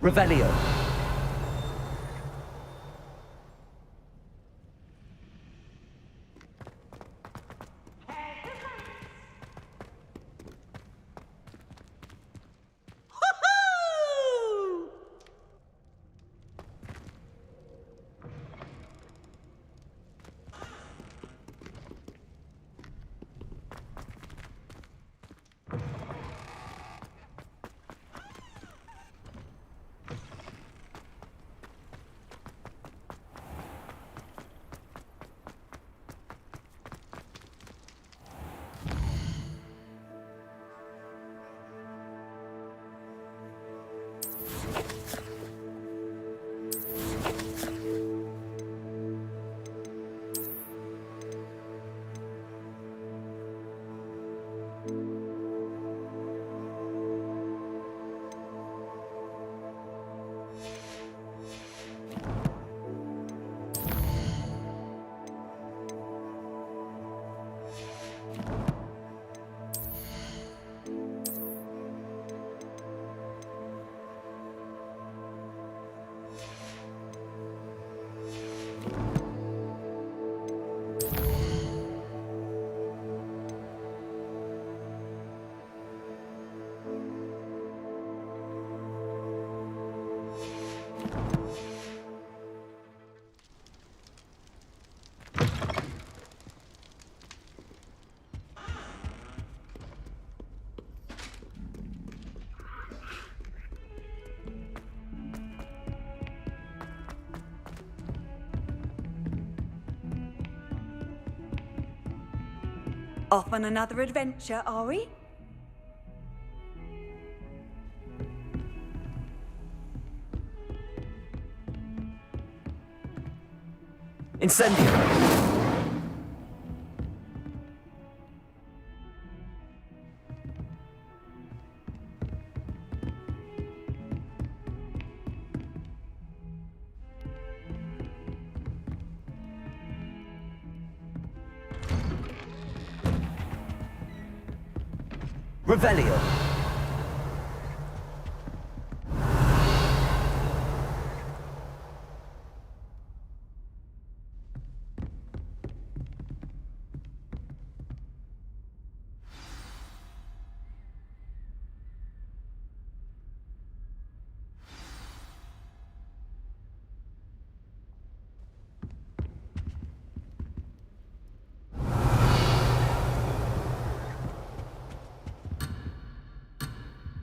Revelio. Off on another adventure, are we? Incendio. Revelio.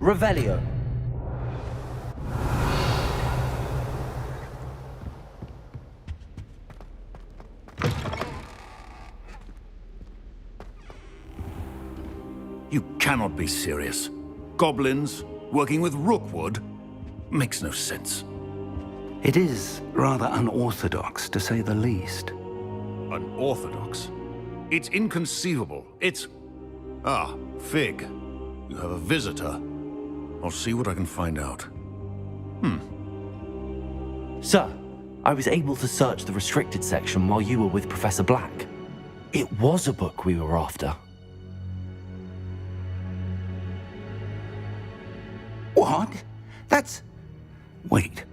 Revelio. You cannot be serious. Goblins working with rookwood? Makes no sense. It is rather unorthodox, to say the least. Unorthodox? It's inconceivable. It's... Ah, Fig. You have a visitor. I'll see what I can find out. Sir, I was able to search the restricted section while you were with Professor Black. It was a book we were after. What? That's... Wait.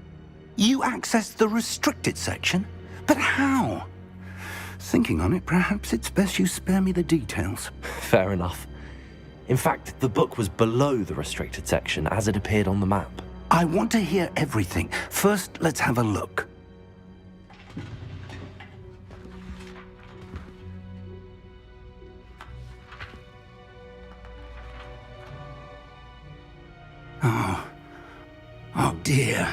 You accessed the restricted section? But how? Thinking on it, perhaps it's best you spare me the details. Fair enough. In fact, the book was below the restricted section as it appeared on the map. I want to hear everything. First, let's have a look. Oh dear.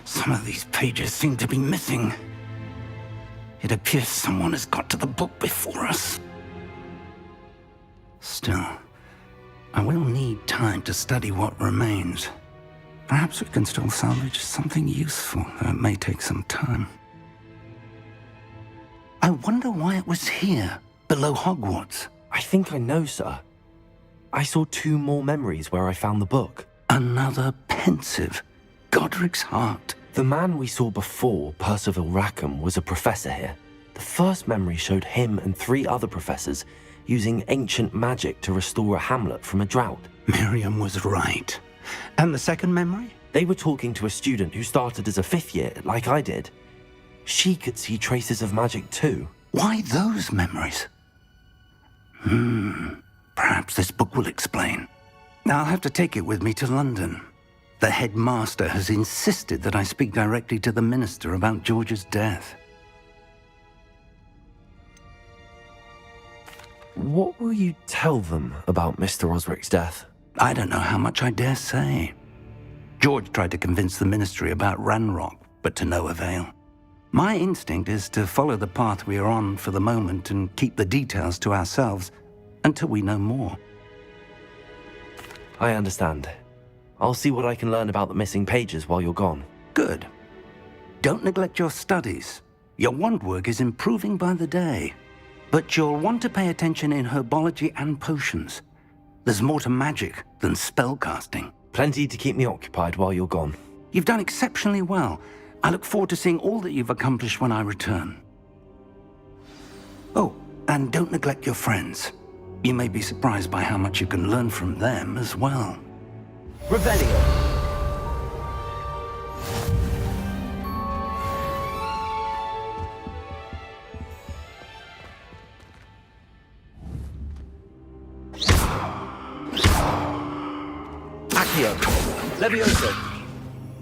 Some of these pages seem to be missing. It appears someone has got to the book before us. Still, I will need time to study what remains. Perhaps we can still salvage something useful, though it may take some time. I wonder why it was here, below Hogwarts. I think I know, sir. I saw 2 more memories where I found the book. Another pensive. Godric's heart. The man we saw before, Percival Rackham, was a professor here. The first memory showed him and 3 other professors using ancient magic to restore a hamlet from a drought. Miriam was right. And the second memory? They were talking to a student who started as a 5th year, like I did. She could see traces of magic too. Why those memories? Perhaps this book will explain. I'll have to take it with me to London. The headmaster has insisted that I speak directly to the minister about George's death. What will you tell them about Mr. Osric's death? I don't know how much I dare say. George tried to convince the ministry about Ranrock, but to no avail. My instinct is to follow the path we are on for the moment and keep the details to ourselves until we know more. I understand. I'll see what I can learn about the missing pages while you're gone. Good. Don't neglect your studies. Your wand work is improving by the day. But you'll want to pay attention in herbology and potions. There's more to magic than spellcasting. Plenty to keep me occupied while you're gone. You've done exceptionally well. I look forward to seeing all that you've accomplished when I return. Oh, and don't neglect your friends. You may be surprised by how much you can learn from them as well. Revelio! Accio! Levioso!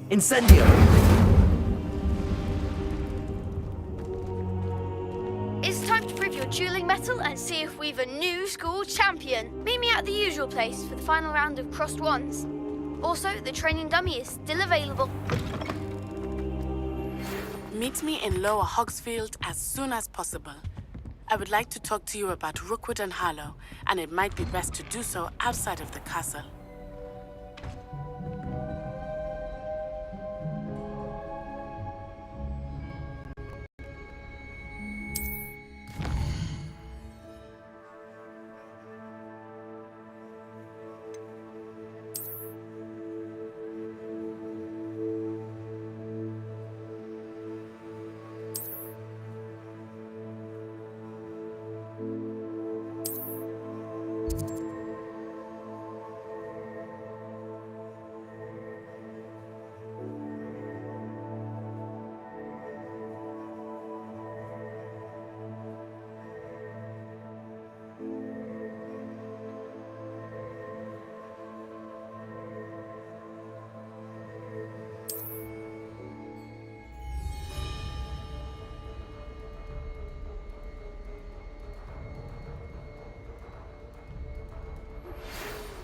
Incendio! It's time to prove your dueling mettle and see if we've a new school champion. Meet me at the usual place for the final round of crossed wands. Also, the training dummy is still available. Meet me in Lower Hogsfield as soon as possible. I would like to talk to you about Rookwood and Harlow, and it might be best to do so outside of the castle.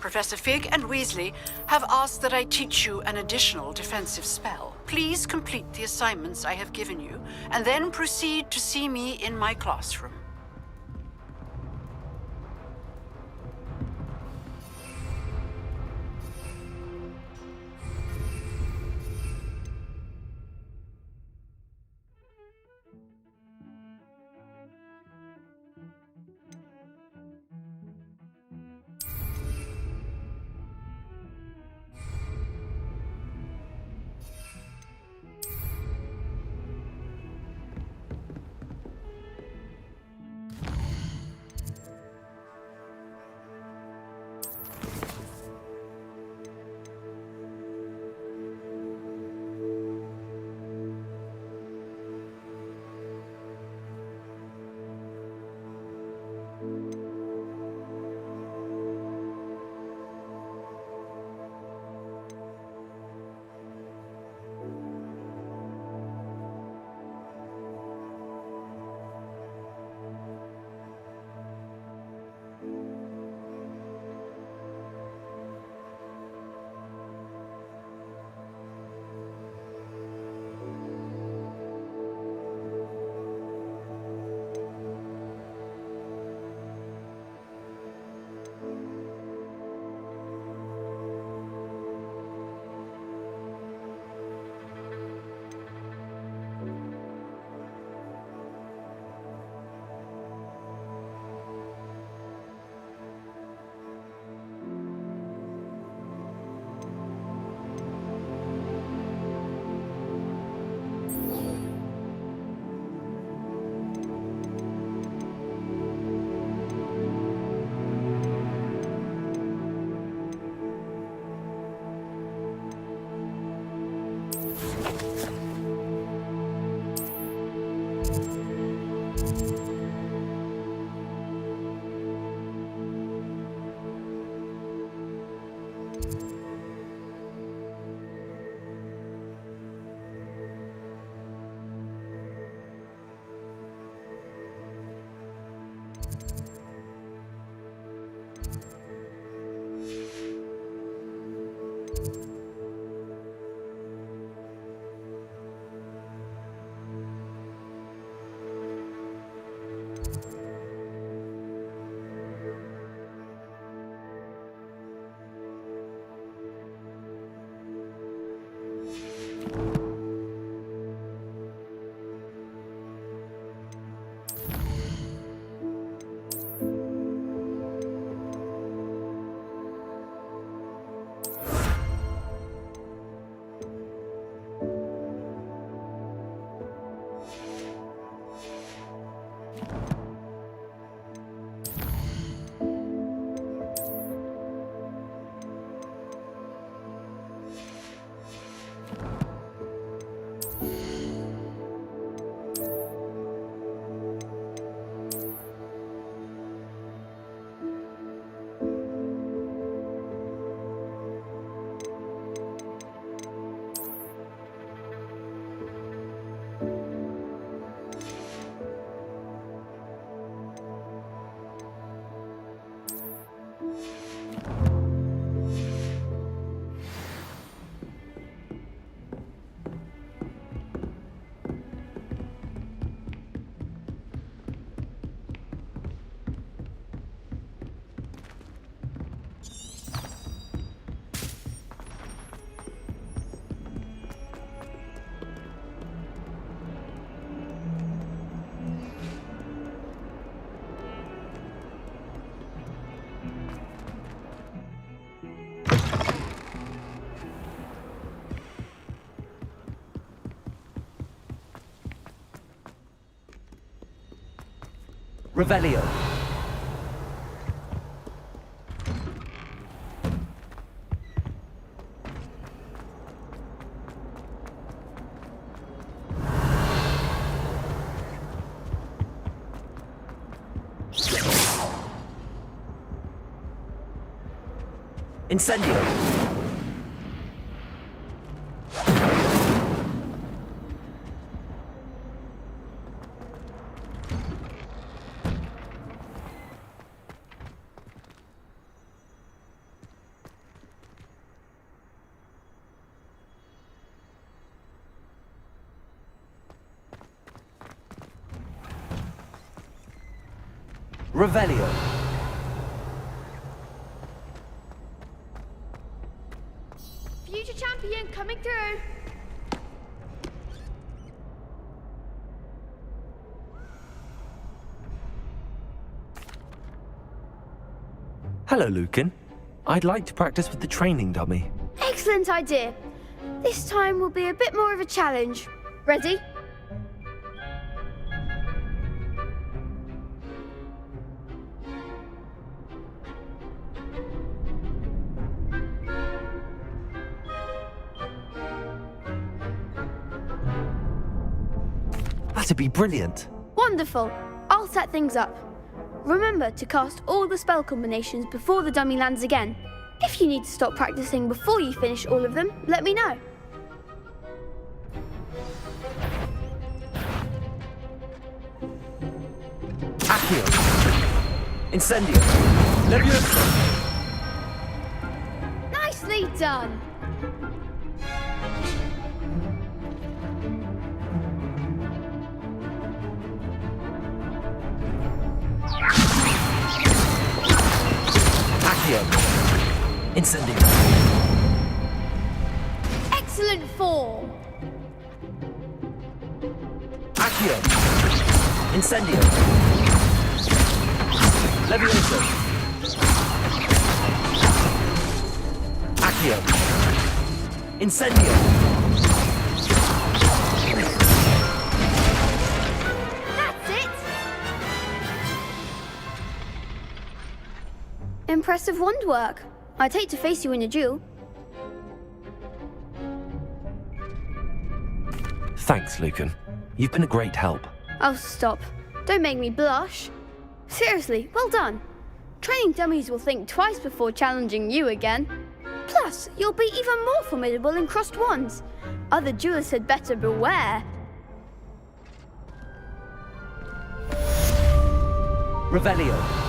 Professor Fig and Weasley have asked that I teach you an additional defensive spell. Please complete the assignments I have given you, and then proceed to see me in my classroom. Revelio. Incendio. Revelio. Future champion coming through. Hello, Lucan. I'd like to practice with the training dummy. Excellent idea. This time will be a bit more of a challenge. Ready? That'd be brilliant. Wonderful. I'll set things up. Remember to cast all the spell combinations before the dummy lands again. If you need to stop practicing before you finish all of them, let me know. Accio. Incendio. Leviosa. Nicely done. Accio. Incendio. Excellent form. Accio. Incendio. Leviosa. Accio. Incendio. That's it. Impressive wand work. I'd hate to face you in a duel. Thanks, Lucan. You've been a great help. Oh, stop. Don't make me blush. Seriously, well done. Training dummies will think twice before challenging you again. Plus, you'll be even more formidable in crossed wands. Other duelists had better beware. Revelio.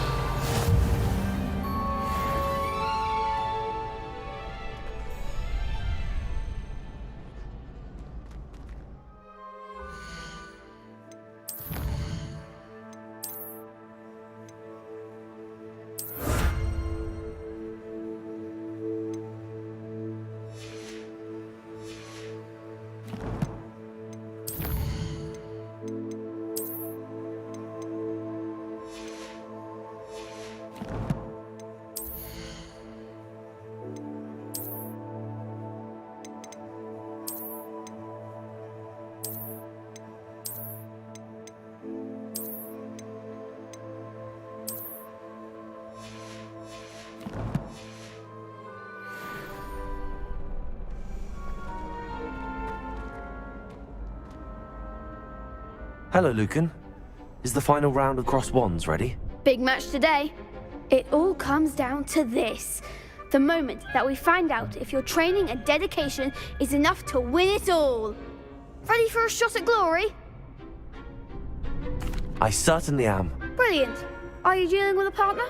Hello, Lucan. Is the final round of crossed wands ready? Big match today. It all comes down to this. The moment that we find out if your training and dedication is enough to win it all. Ready for a shot at glory? I certainly am. Brilliant. Are you dealing with a partner?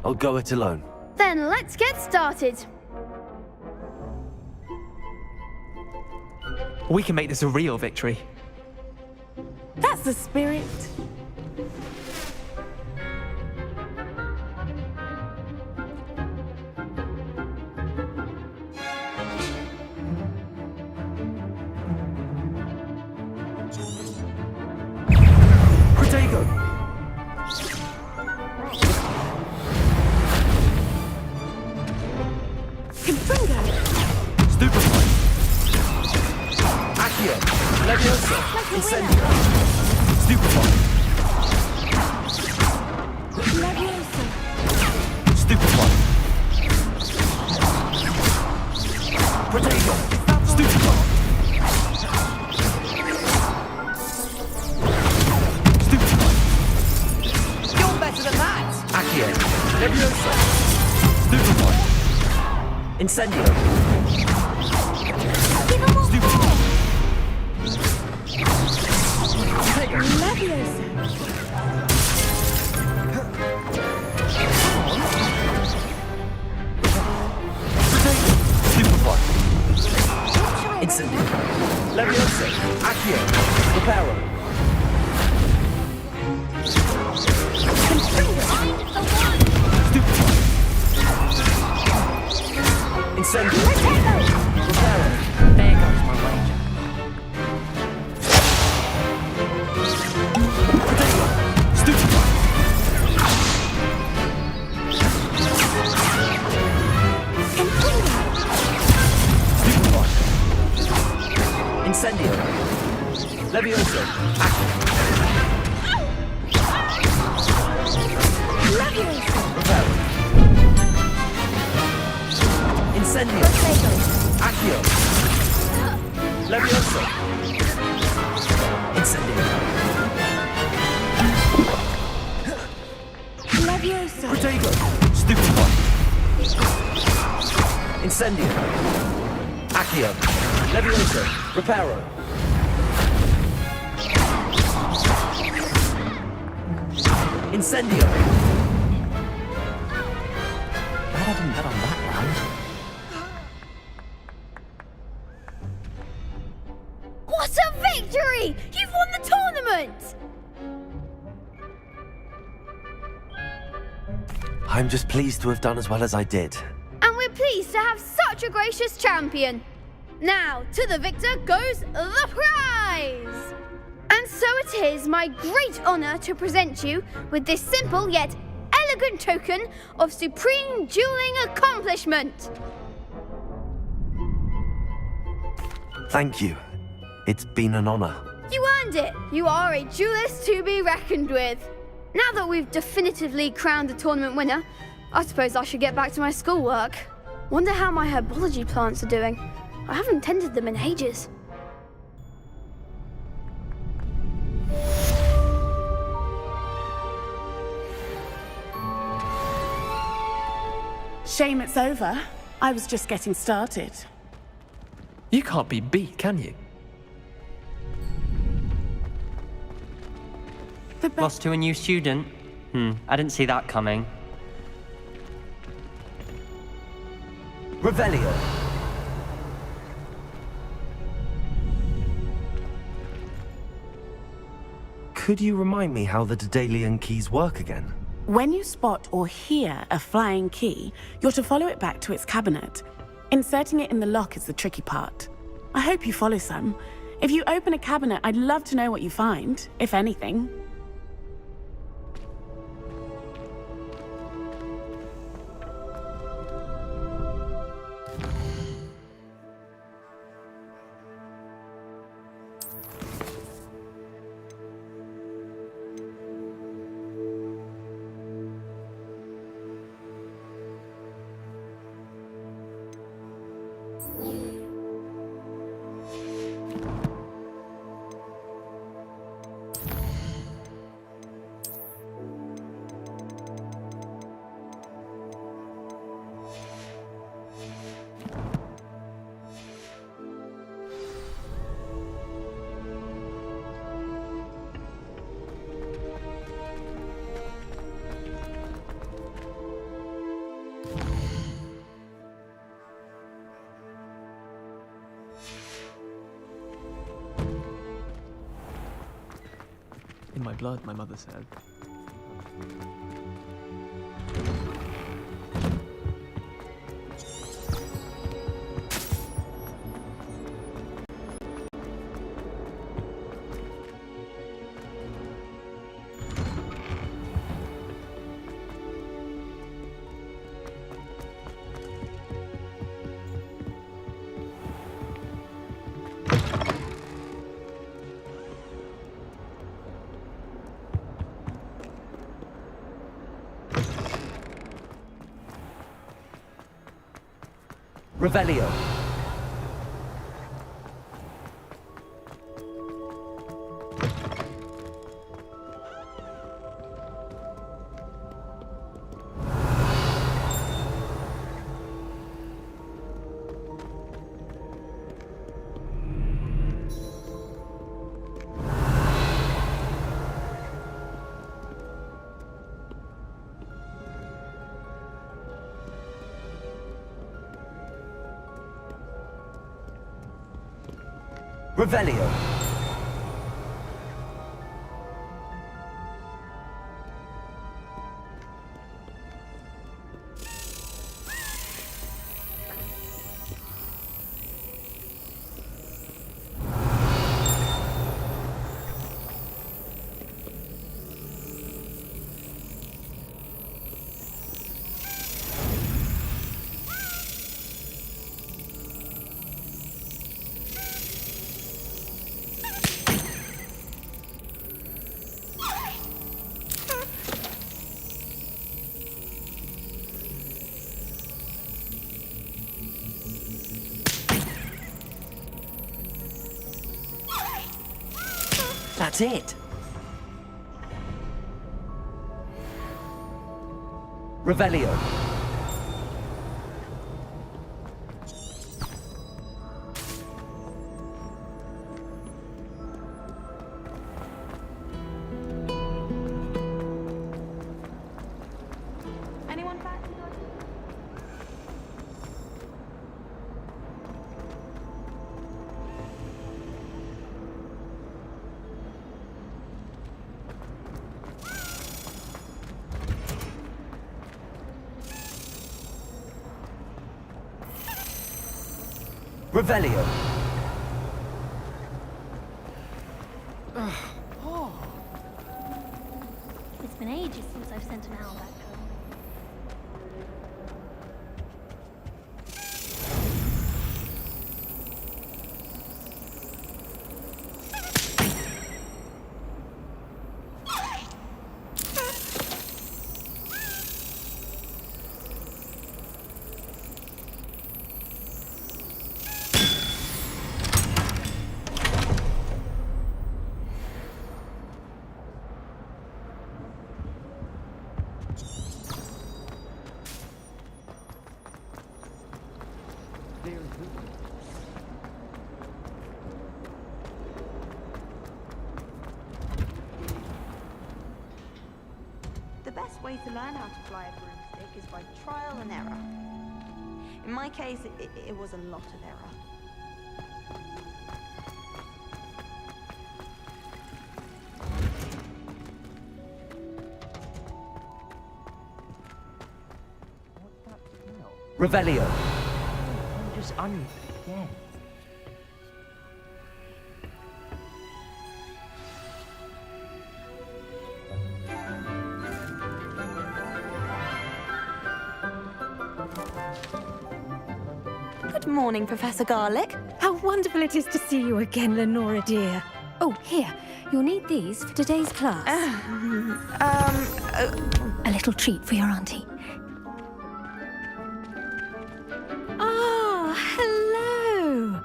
I'll go it alone. Then let's get started. We can make this a real victory. That's the spirit. Protego! Confringo. Stupefy! Accio! Leviosa! Incendio! Stupefy! Leviosa. Stupefy! Protego! Stupefy! Stupefy! You're better than that. Accio! Leviosa! Stupefy! Incendio! Stupefy! Leviosa. Protego! Stupefy! Incendio! Leviosa! Accio! Reparo! Stupefy! Incendio! Reparo! There goes my wager. Stupefy! Stupefy! Incendio! Leviosa! Reparo! Incendio! Accio! Leviosa! Incendio! Leviosa. Protego! Stupefy! Incendio! Accio! Leviosa! Reparo! Incendio! Glad I didn't bet on that round. What a victory! You've won the tournament! I'm just pleased to have done as well as I did. And we're pleased to have such a gracious champion. Now, to the victor goes the prize! And so it is my great honor to present you with this simple yet elegant token of supreme dueling accomplishment. Thank you. It's been an honor. You earned it. You are a duelist to be reckoned with. Now that we've definitively crowned the tournament winner, I suppose I should get back to my schoolwork. Wonder how my herbology plants are doing. I haven't tended them in ages. Shame it's over. I was just getting started. You can't be beat, can you? Lost to a new student? I didn't see that coming. Revelio. Could you remind me how the Daedalian keys work again? When you spot or hear a flying key, you're to follow it back to its cabinet. Inserting it in the lock is the tricky part. I hope you follow some. If you open a cabinet, I'd love to know what you find, if anything. In my blood, my mother said. Revelio. Revelio. That's it. Revelio. Anyone back? Revelio. It's been ages since I've sent an owl back home. The best way to learn how to fly a broomstick is by trial and error. In my case, it was a lot of error. Revelio. Just again. Good morning, Professor Garlic. How wonderful it is to see you again, Lenora dear. Oh, here, you'll need these for today's class. A little treat for your auntie. Ah, hello.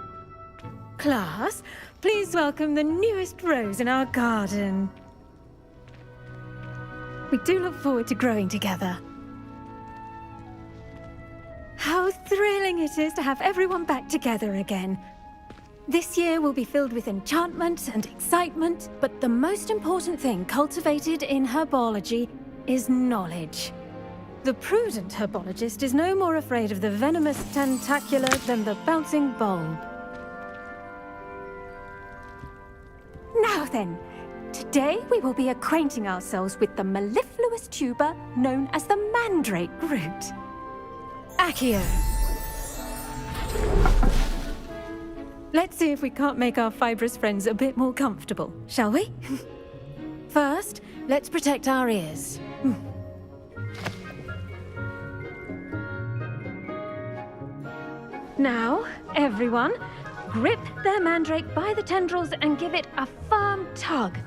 Class, please welcome the newest rose in our garden. We do look forward to growing together. How thrilling it is to have everyone back together again. This year will be filled with enchantment and excitement, but the most important thing cultivated in herbology is knowledge. The prudent herbologist is no more afraid of the venomous tentacula than the bouncing bulb. Now then, today we will be acquainting ourselves with the mellifluous tuber known as the mandrake root. Accio. Let's see if we can't make our fibrous friends a bit more comfortable, shall we? First, let's protect our ears. Now, everyone, grip their mandrake by the tendrils and give it a firm tug.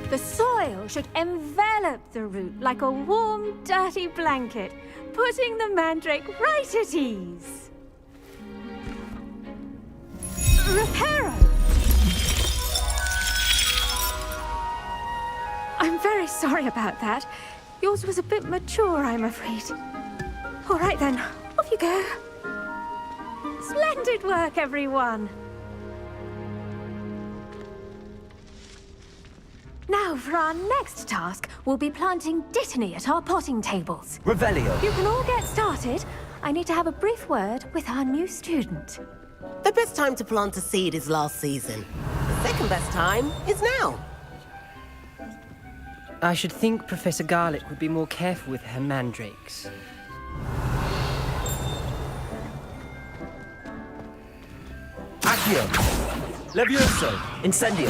The soil should envelop the root like a warm, dirty blanket, putting the mandrake right at ease. Reparo! I'm very sorry about that. Yours was a bit mature, I'm afraid. All right then, off you go. Splendid work, everyone. Now, for our next task, we'll be planting dittany at our potting tables. Revelio. You can all get started. I need to have a brief word with our new student. The best time to plant a seed is last season. The second best time is now. I should think Professor Garlic would be more careful with her mandrakes. Accio. Levioso. Incendio.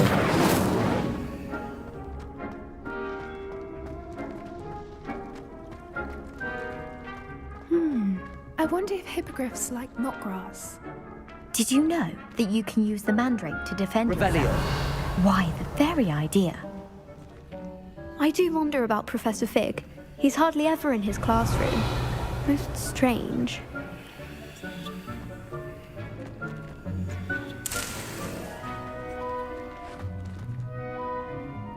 I wonder if hippogriffs like knotgrass. Did you know that you can use the mandrake to defend Revelio. yourself? Why, the very idea. I do wonder about Professor Fig. He's hardly ever in his classroom. Most strange.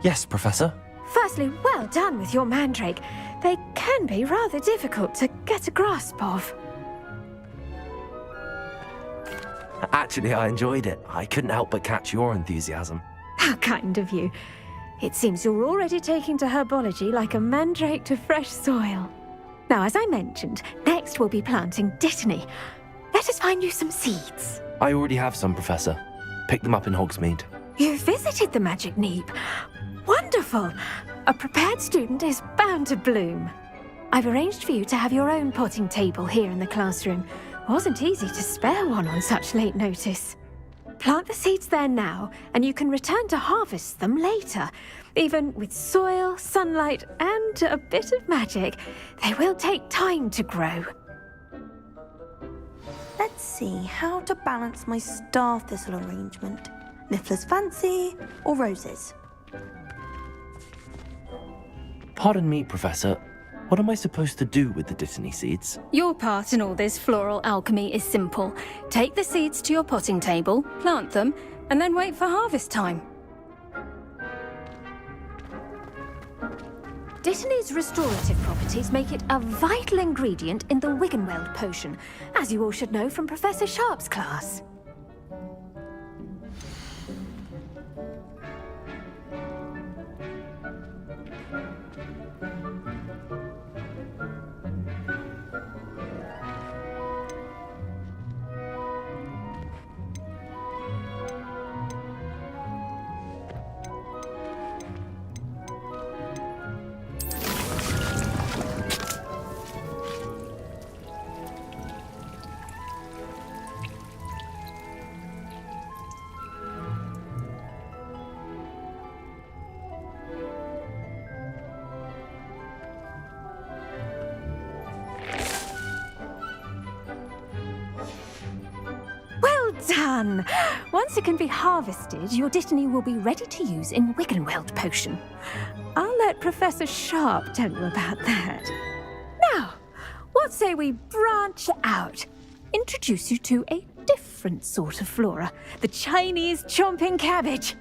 Yes, Professor. Firstly, well done with your mandrake. They can be rather difficult to get a grasp of. Actually, I enjoyed it. I couldn't help but catch your enthusiasm. How kind of you. It seems you're already taking to herbology like a mandrake to fresh soil. Now, as I mentioned, next we'll be planting dittany. Let us find you some seeds. I already have some, Professor. Picked them up in Hogsmeade. You visited the Magic Neep. Wonderful! A prepared student is bound to bloom. I've arranged for you to have your own potting table here in the classroom. Wasn't easy to spare one on such late notice. Plant the seeds there now, and you can return to harvest them later. Even with soil, sunlight, and a bit of magic, they will take time to grow. Let's see how to balance my star thistle arrangement. Niffler's fancy or roses? Pardon me, Professor. What am I supposed to do with the Dittany seeds? Your part in all this floral alchemy is simple. Take the seeds to your potting table, plant them, and then wait for harvest time. Dittany's restorative properties make it a vital ingredient in the Wiggenweld potion, as you all should know from Professor Sharp's class. Done! Once it can be harvested, your Dittany will be ready to use in Wiggenweld potion. I'll let Professor Sharp tell you about that. Now, what say we branch out? Introduce you to a different sort of flora, the Chinese chomping cabbage.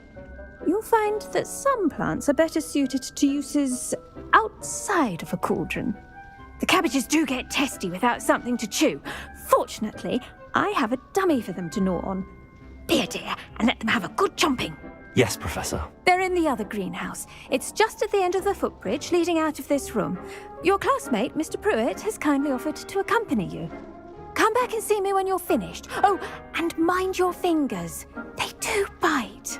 You'll find that some plants are better suited to uses outside of a cauldron. The cabbages do get testy without something to chew. Fortunately, I have a dummy for them to gnaw on. Be a dear and let them have a good chomping. Yes, Professor. They're in the other greenhouse. It's just at the end of the footbridge leading out of this room. Your classmate, Mr. Pruitt, has kindly offered to accompany you. Come back and see me when you're finished. Oh, and mind your fingers. They do bite.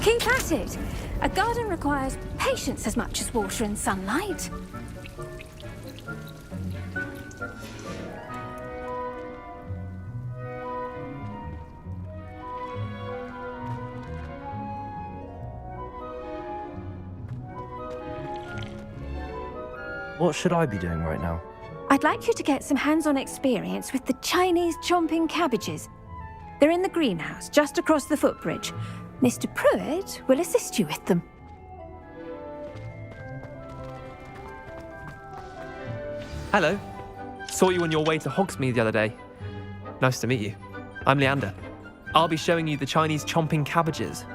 Keep at it. A garden requires patience as much as water and sunlight. What should I be doing right now? I'd like you to get some hands-on experience with the Chinese chomping cabbages. They're in the greenhouse, just across the footbridge. Mr. Pruitt will assist you with them. Hello. Saw you on your way to Hogsmeade the other day. Nice to meet you. I'm Leander. I'll be showing you the Chinese chomping cabbages.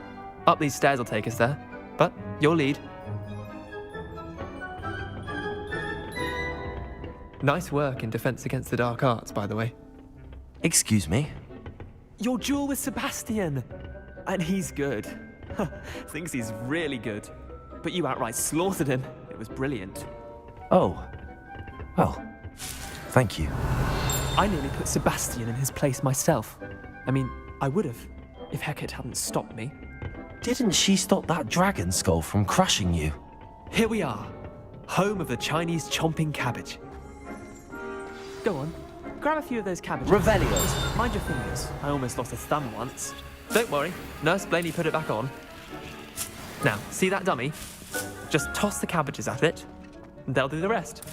Up these stairs will take us there, but you'll lead. Nice work in Defense Against the Dark Arts, by the way. Excuse me? Your duel with Sebastian! And he's good. Thinks he's really good. But you outright slaughtered him. It was brilliant. Oh. Well, thank you. I nearly put Sebastian in his place myself. I mean, I would have, if Hecate hadn't stopped me. Didn't she stop that dragon skull from crushing you? Here we are, home of the Chinese chomping cabbage. Go on, grab a few of those cabbages. Revelios. Mind your fingers. I almost lost a thumb once. Don't worry, Nurse Blaney put it back on. Now, see that dummy? Just toss the cabbages at it, and they'll do the rest.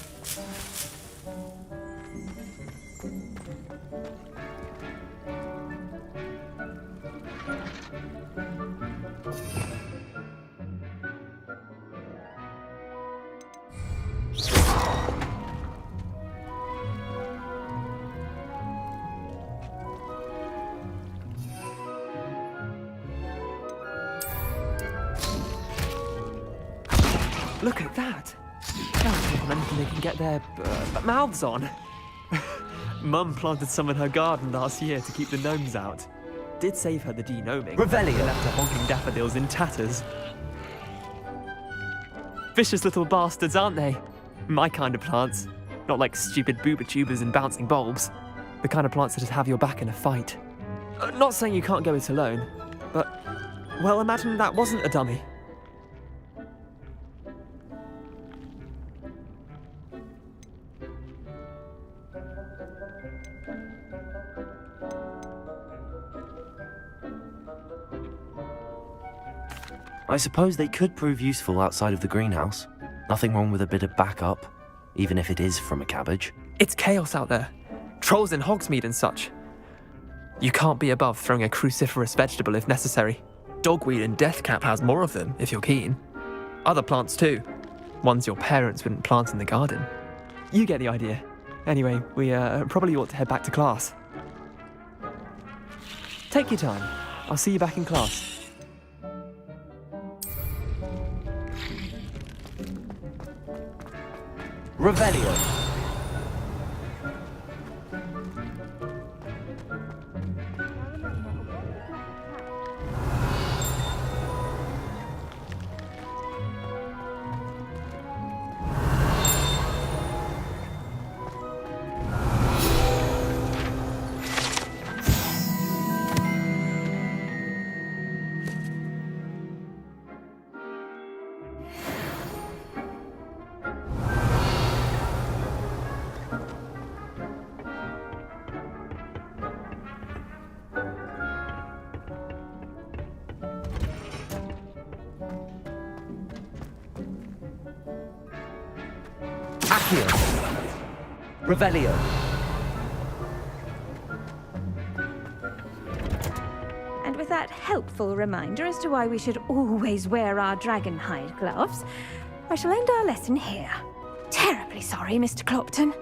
Look at that! Can't think of anything they can get their mouths on. Mum planted some in her garden last year to keep the gnomes out. Did save her the de-gnoming. Revelio. Left her honking daffodils in tatters. Vicious little bastards, aren't they? My kind of plants. Not like stupid booba tubers and bouncing bulbs. The kind of plants that just have your back in a fight. Not saying you can't go it alone, but, well, imagine that wasn't a dummy. I suppose they could prove useful outside of the greenhouse. Nothing wrong with a bit of backup, even if it is from a cabbage. It's chaos out there. Trolls in Hogsmeade and such. You can't be above throwing a cruciferous vegetable if necessary. Dogweed and deathcap has more of them, if you're keen. Other plants too. Ones your parents wouldn't plant in the garden. You get the idea. Anyway, we probably ought to head back to class. Take your time. I'll see you back in class. Revelio. Accio. Revelio. And with that helpful reminder as to why we should always wear our dragon hide gloves, I shall end our lesson here. Terribly sorry, Mr. Clopton.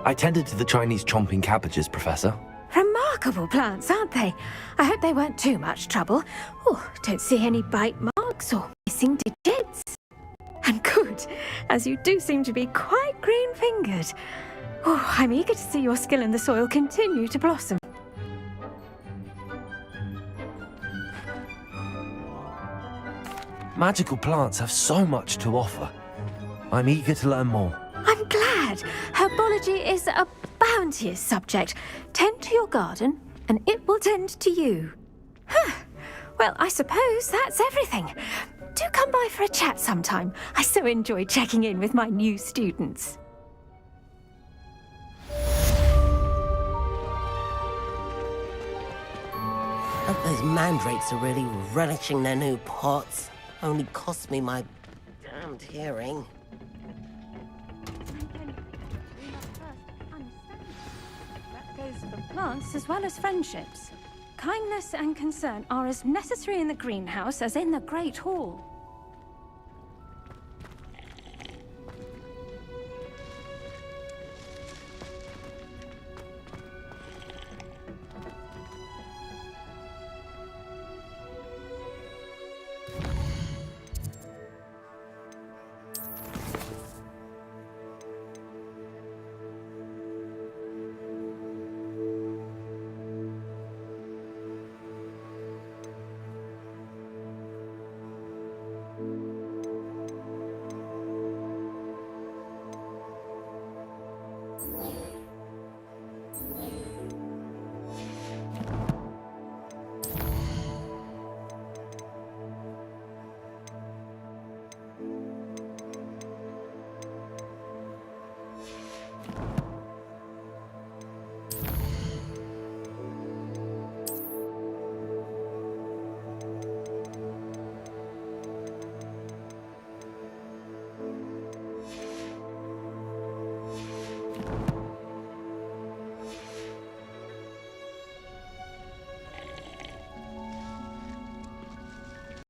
I tended to the Chinese chomping cabbages, Professor. Remarkable plants, aren't they? I hope they weren't too much trouble. Oh, don't see any bite marks or missing digits. And good, as you do seem to be quite green-fingered. Oh, I'm eager to see your skill in the soil continue to blossom. Magical plants have so much to offer. I'm eager to learn more. I'm glad. Herbology is a bounteous subject. Tend to your garden, and it will tend to you. Well, I suppose that's everything. Do come by for a chat sometime. I so enjoy checking in with my new students. Hope those mandrakes are really relishing their new pots. Only cost me my damned hearing. That goes for plants as well as friendships. Kindness and concern are as necessary in the greenhouse as in the Great Hall.